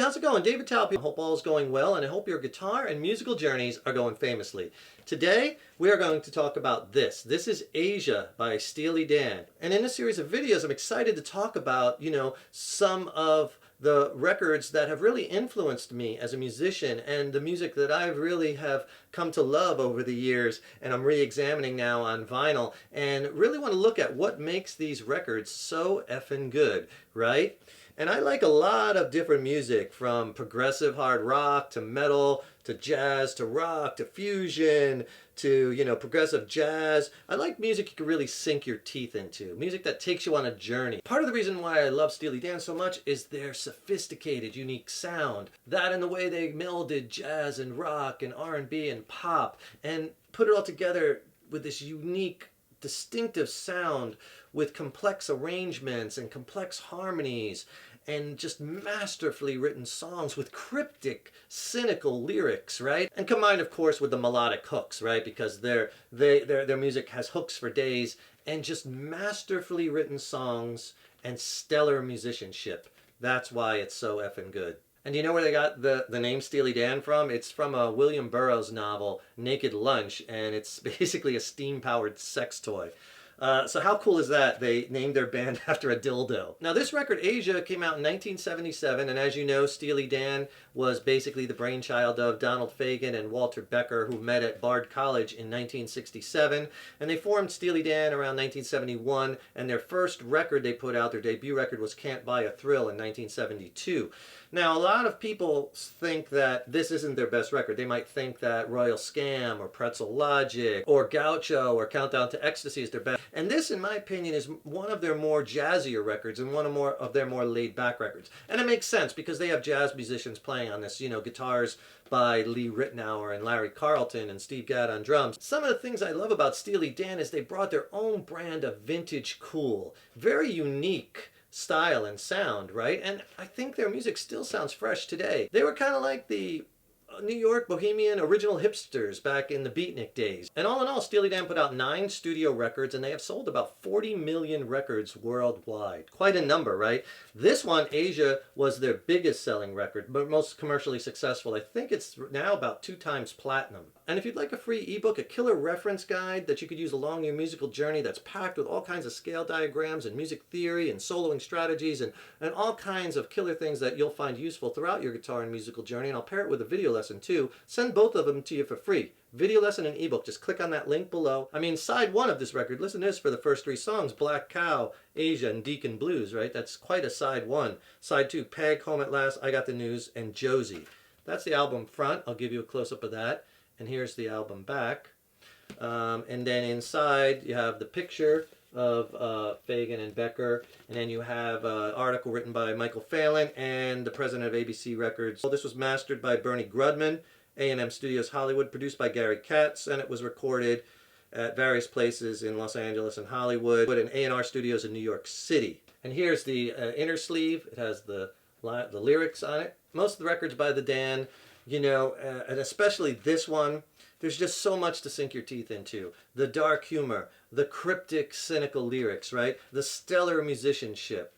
how's it going? David Talpi. I hope all is going well, and I hope your guitar and musical journeys are going famously. Today, we are going to talk about this. This is Asia by Steely Dan. And in this series of videos, I'm excited to talk about, some of the records that have really influenced me as a musician and the music that I really have come to love over the years and I'm re-examining now on vinyl and really want to look at what makes these records so effing good, right? And I like a lot of different music, from progressive hard rock to metal to jazz to rock to fusion to, progressive jazz. I like music you can really sink your teeth into, music that takes you on a journey. Part of the reason why I love Steely Dan so much is their sophisticated, unique sound. That and the way they melded jazz and rock and R&B and pop and put it all together with this unique, distinctive sound with complex arrangements and complex harmonies and just masterfully written songs with cryptic, cynical lyrics, right? And combined, of course, with the melodic hooks, right? Because their music has hooks for days, and just masterfully written songs and stellar musicianship. That's why it's so effing good. And do you know where they got the name Steely Dan from? It's from a William Burroughs novel, Naked Lunch, and it's basically a steam-powered sex toy. So how cool is that? They named their band after a dildo. Now this record, Asia, came out in 1977, and as you know, Steely Dan was basically the brainchild of Donald Fagan and Walter Becker, who met at Bard College in 1967, and they formed Steely Dan around 1971, and their first record they put out, their debut record, was Can't Buy a Thrill in 1972. Now, a lot of people think that this isn't their best record. They might think that Royal Scam or Pretzel Logic or Gaucho or Countdown to Ecstasy is their best. And this, in my opinion, is one of their more jazzier records and one of their more laid-back records. And it makes sense because they have jazz musicians playing on this, guitars by Lee Ritenour and Larry Carlton and Steve Gadd on drums. Some of the things I love about Steely Dan is they brought their own brand of vintage cool, very unique style and sound, right? And I think their music still sounds fresh today. They were kind of like the New York bohemian original hipsters back in the beatnik days. And all in all, Steely Dan put out 9 studio records, and they have sold about 40 million records worldwide. Quite a number, right? This one, Asia, was their biggest selling record, but most commercially successful. I think it's now about 2 times platinum. And if you'd like a free ebook, a killer reference guide that you could use along your musical journey that's packed with all kinds of scale diagrams and music theory and soloing strategies and all kinds of killer things that you'll find useful throughout your guitar and musical journey, and I'll pair it with a video lesson too, send both of them to you for free. Video lesson and ebook. Just click on that link below. I mean, side 1 of this record, listen to this for the first 3 songs, Black Cow, Asia, and Deacon Blues, right? That's quite a side 1. Side 2, Peg, Home at Last, I Got the News, and Josie. That's the album front. I'll give you a close-up of that. And here's the album back. And then inside you have the picture of Fagan and Becker, and then you have an article written by Michael Phelan and the president of ABC Records. Well, this was mastered by Bernie Grudman, A&M Studios Hollywood, produced by Gary Katz, and it was recorded at various places in Los Angeles and Hollywood, and A&R Studios in New York City. And here's the inner sleeve. It has the lyrics on it. Most of the records by the Dan, and especially this one, there's just so much to sink your teeth into. The dark humor, the cryptic, cynical lyrics, right? The stellar musicianship,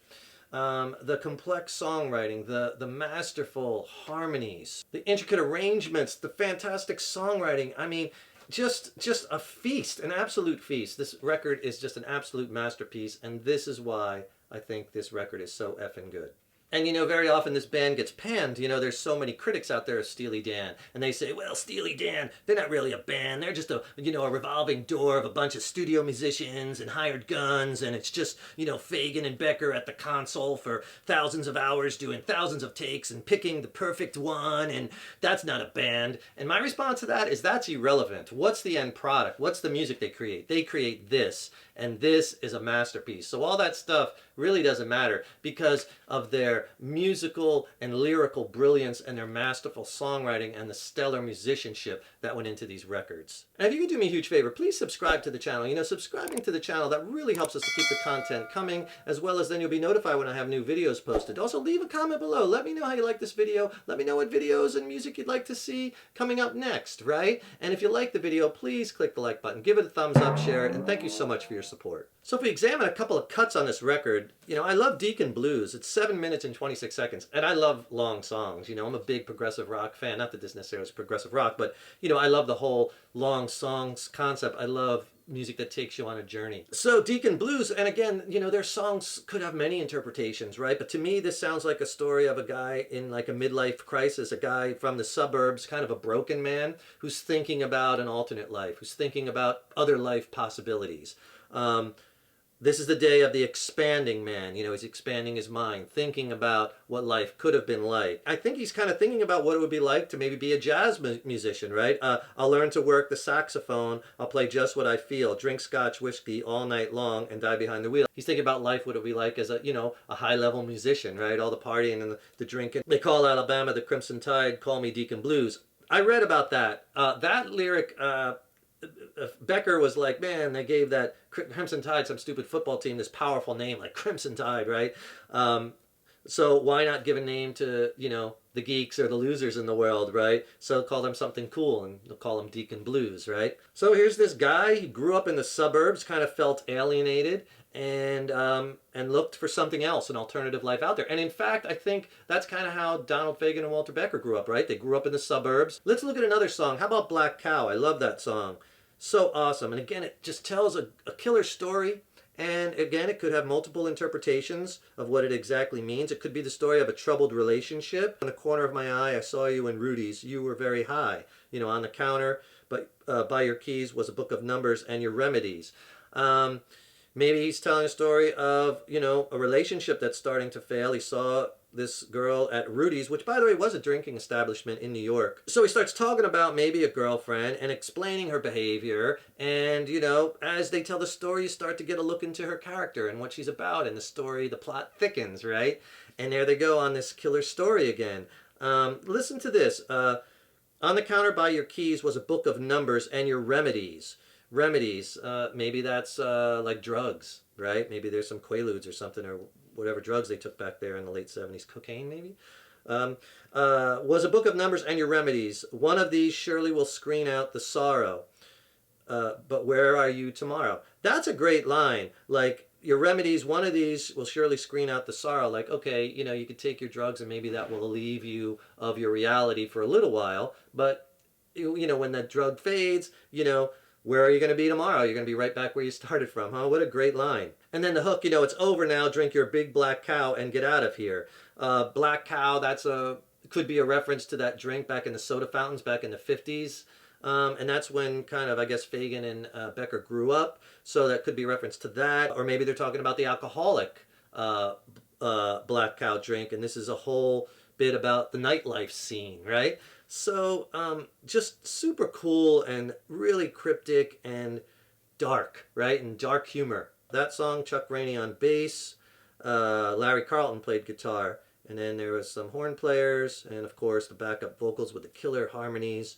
the complex songwriting, the masterful harmonies, the intricate arrangements, the fantastic songwriting. I mean, just a feast, an absolute feast. This record is just an absolute masterpiece, and this is why I think this record is so effing good. And very often this band gets panned. There's so many critics out there of Steely Dan, and they say, well, Steely Dan, they're not really a band. They're just a revolving door of a bunch of studio musicians and hired guns, and it's just, Fagan and Becker at the console for thousands of hours doing thousands of takes and picking the perfect one, and that's not a band. And my response to that is that's irrelevant. What's the end product? What's the music they create? They create this, and this is a masterpiece. So all that stuff really doesn't matter because of their musical and lyrical brilliance and their masterful songwriting and the stellar musicianship that went into these records. And if you could do me a huge favor, please subscribe to the channel. Subscribing to the channel, that really helps us to keep the content coming, as well as then you'll be notified when I have new videos posted. Also, leave a comment below. Let me know how you like this video. Let me know what videos and music you'd like to see coming up next, right? And if you like the video, please click the like button, give it a thumbs up, share it, and thank you so much for your support. So if we examine a couple of cuts on this record, I love Deacon Blues. It's 7 minutes and 26 seconds, and I love long songs. I'm a big progressive rock fan. Not that this necessarily is progressive rock, but, I love the whole long songs concept. I love music that takes you on a journey. So Deacon Blues, and again, their songs could have many interpretations, right? But to me, this sounds like a story of a guy in like a midlife crisis, a guy from the suburbs, kind of a broken man who's thinking about an alternate life, who's thinking about other life possibilities. This is the day of the expanding man. He's expanding his mind, thinking about what life could have been like. I think he's kind of thinking about what it would be like to maybe be a jazz musician, right? I'll learn to work the saxophone. I'll play just what I feel, drink scotch whiskey all night long, and die behind the wheel. He's thinking about life, what it would be like as a high-level musician, right? All the partying and the drinking. They call Alabama the Crimson Tide, call me Deacon Blues. I read about that. That lyric... Becker was like, man, they gave that Crimson Tide, some stupid football team, this powerful name like Crimson Tide, right? So why not give a name to, the geeks or the losers in the world, right? So call them something cool, and they'll call them Deacon Blues, right? So here's this guy, he grew up in the suburbs, kind of felt alienated, and looked for something else, an alternative life out there. And in fact, I think that's kind of how Donald Fagan and Walter Becker grew up, right? They grew up in the suburbs. Let's look at another song. How about Black Cow? I love that song. So awesome. And again, it just tells a killer story. And again, it could have multiple interpretations of what it exactly means. It could be the story of a troubled relationship. In the corner of my eye, I saw you in Rudy's. You were very high, on the counter. But by your keys was a book of numbers and your remedies. Maybe he's telling a story of, a relationship that's starting to fail. He saw this girl at Rudy's, which, by the way, was a drinking establishment in New York. So he starts talking about maybe a girlfriend and explaining her behavior. And, as they tell the story, you start to get a look into her character and what she's about. And the story, the plot thickens, right? And there they go on this killer story again. Listen to this. On the counter by your keys was a book of numbers and your remedies. Remedies, maybe that's like drugs, right? Maybe there's some Quaaludes or something, or whatever drugs they took back there in the late 70s. Cocaine, maybe? Was a book of numbers and your remedies. One of these surely will screen out the sorrow. But where are you tomorrow? That's a great line. Like, your remedies, one of these will surely screen out the sorrow. Like, okay, you could take your drugs and maybe that will relieve you of your reality for a little while. But, when that drug fades, where are you going to be tomorrow? You're going to be right back where you started from, huh? What a great line. And then the hook, it's over now, drink your big black cow and get out of here. Black cow, could be a reference to that drink back in the soda fountains back in the 50s. And that's when kind of, I guess, Fagan and Becker grew up. So that could be a reference to that. Or maybe they're talking about the alcoholic black cow drink. And this is a whole bit about the nightlife scene, right? So just super cool and really cryptic and dark, right? And dark humor. That song, Chuck Rainey on bass, Larry Carlton played guitar, and then there was some horn players, and of course the backup vocals with the killer harmonies.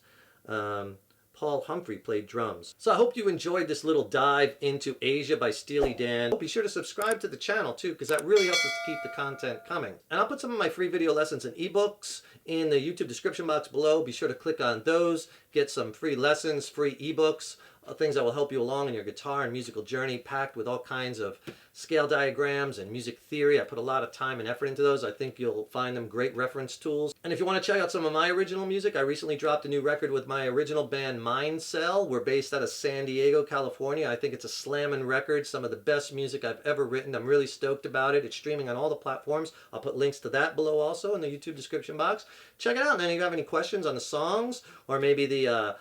Paul Humphrey played drums. So I hope you enjoyed this little dive into Asia by Steely Dan. Be sure to subscribe to the channel too, because that really helps us to keep the content coming. And I'll put some of my free video lessons and ebooks in the YouTube description box below. Be sure to click on those, get some free lessons, free ebooks, things that will help you along in your guitar and musical journey, packed with all kinds of scale diagrams and music theory. I put a lot of time and effort into those. I think you'll find them great reference tools. And if you want to check out some of my original music, I recently dropped a new record with my original band Mind Cell. We're based out of San Diego, California. I think it's a slammin' record, some of the best music I've ever written. I'm really stoked about it. It's streaming on all the platforms. I'll put links to that below also in the YouTube description box. Check it out. And then if you have any questions on the songs, or maybe the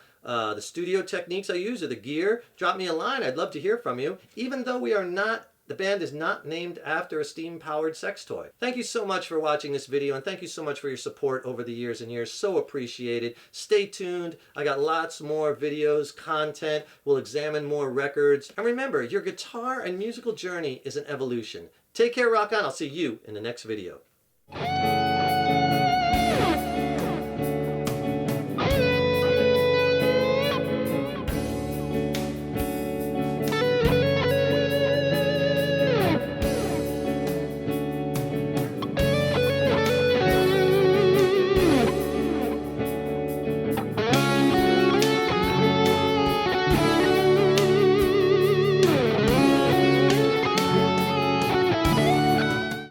studio techniques I use, or the gear, drop me a line. I'd love to hear from you, even though the band is not named after a steam-powered sex toy. Thank you so much for watching this video, and thank you so much for your support over the years and years. So appreciated. Stay tuned. I got lots more videos, content. We'll examine more records. And remember, your guitar and musical journey is an evolution. Take care, rock on. I'll see you in the next video.